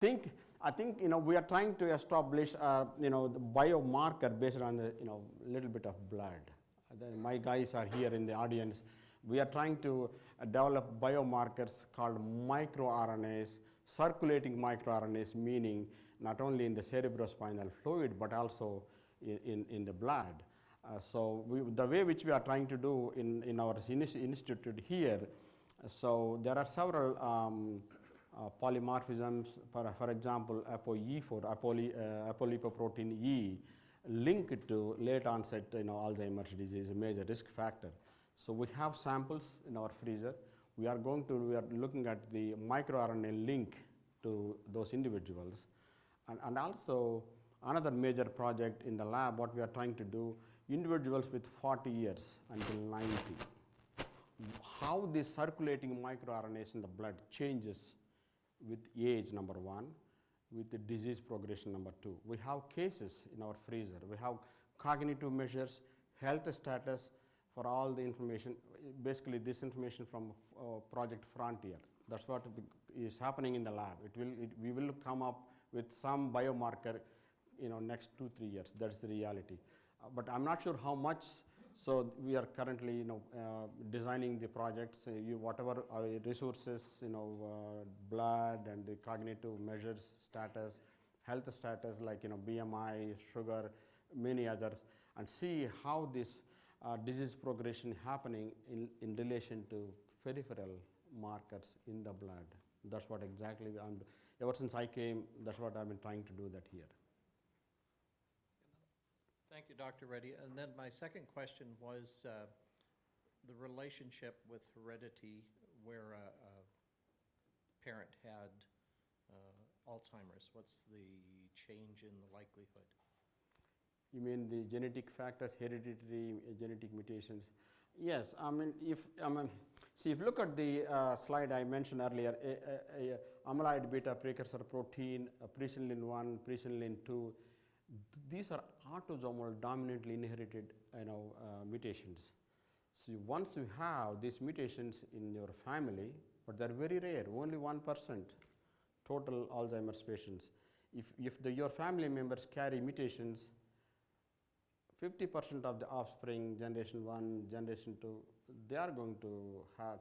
I think we are trying to establish the biomarker based on the little bit of blood. My guys are here in the audience. We are trying to develop biomarkers called microRNAs, circulating microRNAs, meaning not only in the cerebrospinal fluid but also in the blood. So the way which we are trying to do in our institute here, so there are several polymorphisms, for example, ApoE4, apolipoprotein E, linked to late onset Alzheimer's disease, a major risk factor. So we have samples in our freezer. We are looking at the microRNA link to those individuals. And also another major project in the lab, what we are trying to do, individuals with 40 years until 90. How the circulating microRNAs in the blood changes with age, number one, with the disease progression, number two. We have cases in our freezer. We have cognitive measures, health status for all the information, basically this information from Project Frontier. That's what is happening in the lab. We will come up with some biomarker next 2-3 years. That's the reality. But I'm not sure how much. So we are currently designing the projects, whatever resources, blood and the cognitive measures status, health status like BMI, sugar, many others, and see how this disease progression happening in relation to peripheral markers in the blood. That's what exactly ever since I came, that's what I've been trying to do that here. Thank you, Dr. Reddy. And then my second question was the relationship with heredity where a parent had Alzheimer's. What's the change in the likelihood? You mean the genetic factors, hereditary genetic mutations? Yes, see, if you look at the slide I mentioned earlier, amyloid beta precursor protein, presenilin 1, presenilin 2, these are autosomal dominantly inherited mutations. So once you have these mutations in your family, but they're very rare, only 1% total Alzheimer's patients. If your family members carry mutations, 50% of the offspring, generation 1, generation 2, they are going to have,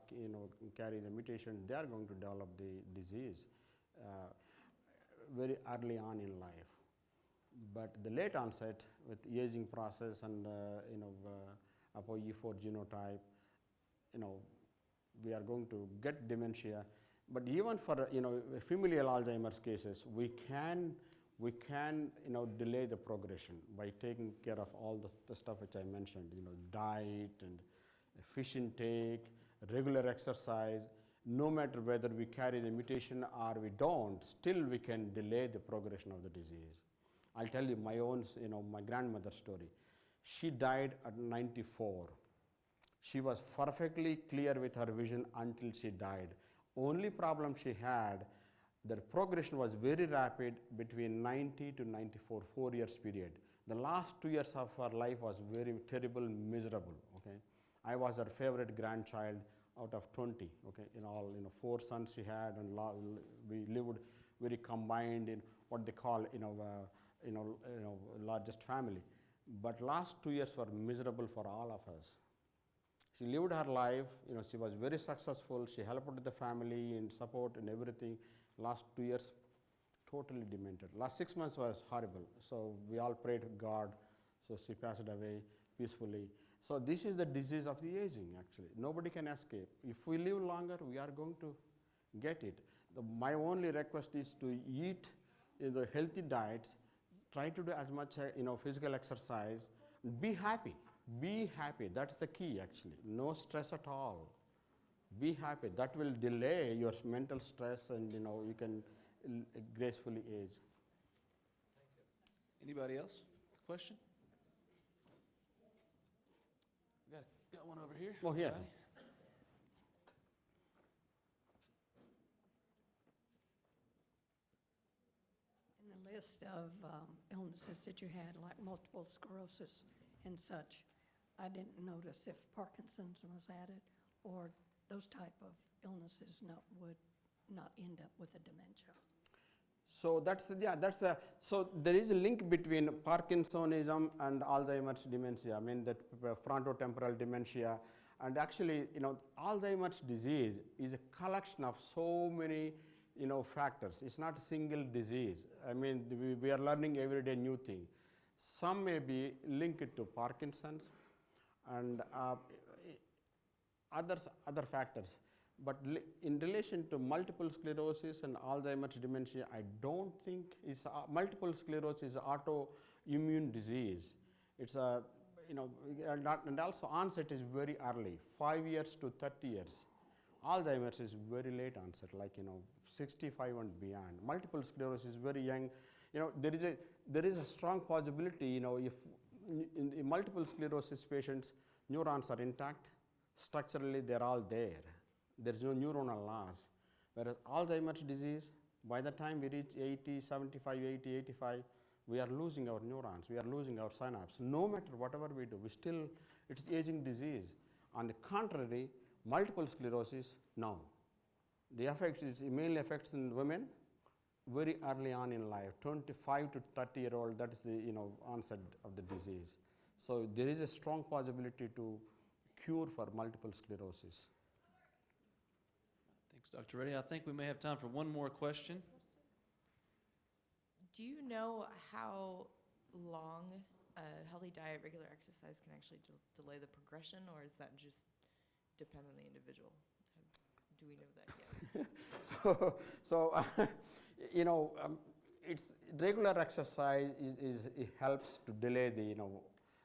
carry the mutation, they are going to develop the disease very early on in life. But the late onset with aging process and ApoE4 genotype, we are going to get dementia. But even for familial Alzheimer's cases, we can delay the progression by taking care of all the stuff which I mentioned, diet and fish intake, regular exercise. No matter whether we carry the mutation or we don't, still we can delay the progression of the disease. I'll tell you my own, my grandmother's story. She died at 94. She was perfectly clear with her vision until she died. Only problem she had, the progression was very rapid between 90 to 94, 4 years period. The last 2 years of her life was very terrible, miserable. Okay, I was her favorite grandchild out of 20. Okay, in all, 4 sons she had, and we lived very combined in what they call, largest family. But last 2 years were miserable for all of us. She lived her life, she was very successful. She helped the family and support and everything. Last 2 years, totally demented. Last 6 months was horrible. So we all prayed to God. So she passed away peacefully. So this is the disease of the aging, actually. Nobody can escape. If we live longer, we are going to get it. My only request is to eat the healthy diets, try to do as much physical exercise, be happy. Be happy. That's the key, actually. No stress at all. Be happy. That will delay your mental stress, and you can gracefully age. Thank you. Anybody else? Question? We got one over here. Oh, here. Everybody? In the list of illnesses that you had, like multiple sclerosis and such, I didn't notice if Parkinson's was added or those type of illnesses would not end up with a dementia. So so there is a link between Parkinsonism and Alzheimer's dementia. I mean that frontotemporal dementia, and actually, Alzheimer's disease is a collection of so many, factors. It's not a single disease. I mean, we are learning every day new thing. Some may be linked to Parkinson's and other factors. But in relation to multiple sclerosis and Alzheimer's dementia, I don't think multiple sclerosis is an autoimmune disease. It's a, and also onset is very early, 5 years to 30 years. Alzheimer's is very late onset, like, 65 and beyond. Multiple sclerosis is very young. There is a strong possibility, if in multiple sclerosis patients, neurons are intact, structurally they're all there. There's no neuronal loss. Whereas Alzheimer's disease, by the time we reach 80, 75, 80, 85, we are losing our neurons, we are losing our synapse. No matter whatever we do, it's aging disease. On the contrary, multiple sclerosis, no. The effect is mainly affects in women very early on in life, 25 to 30-year-old, that is the onset of the disease. So there is a strong possibility to cure for multiple sclerosis. Thanks, Dr. Reddy. I think we may have time for one more question. Do you know how long a healthy diet, regular exercise can actually delay the progression, or is that just depend on the individual? Do we know that yet? It's regular exercise it helps to delay the,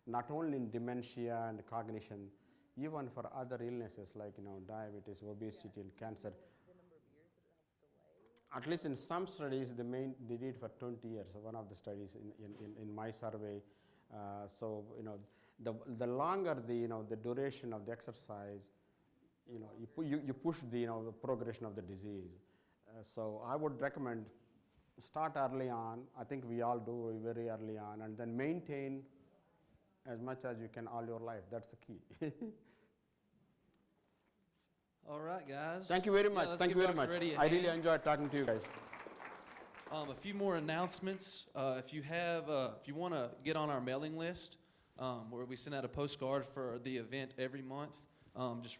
not only in dementia and cognition, even for other illnesses like, diabetes, obesity, and cancer. The number of years that it helps delay? At least in some studies, they did for 20 years. So one of the studies in my survey. The longer the duration of the exercise, you push the progression of the disease. So I would recommend start early on. I think we all do very early on, and then maintain as much as you can all your life. That's the key. All right, guys. Thank you very much. let's Thank you give very Dr. much. Reddy a I really hand. enjoyed talking to you guys. A few more announcements. If you want to get on our mailing list, where we send out a postcard for the event every month, just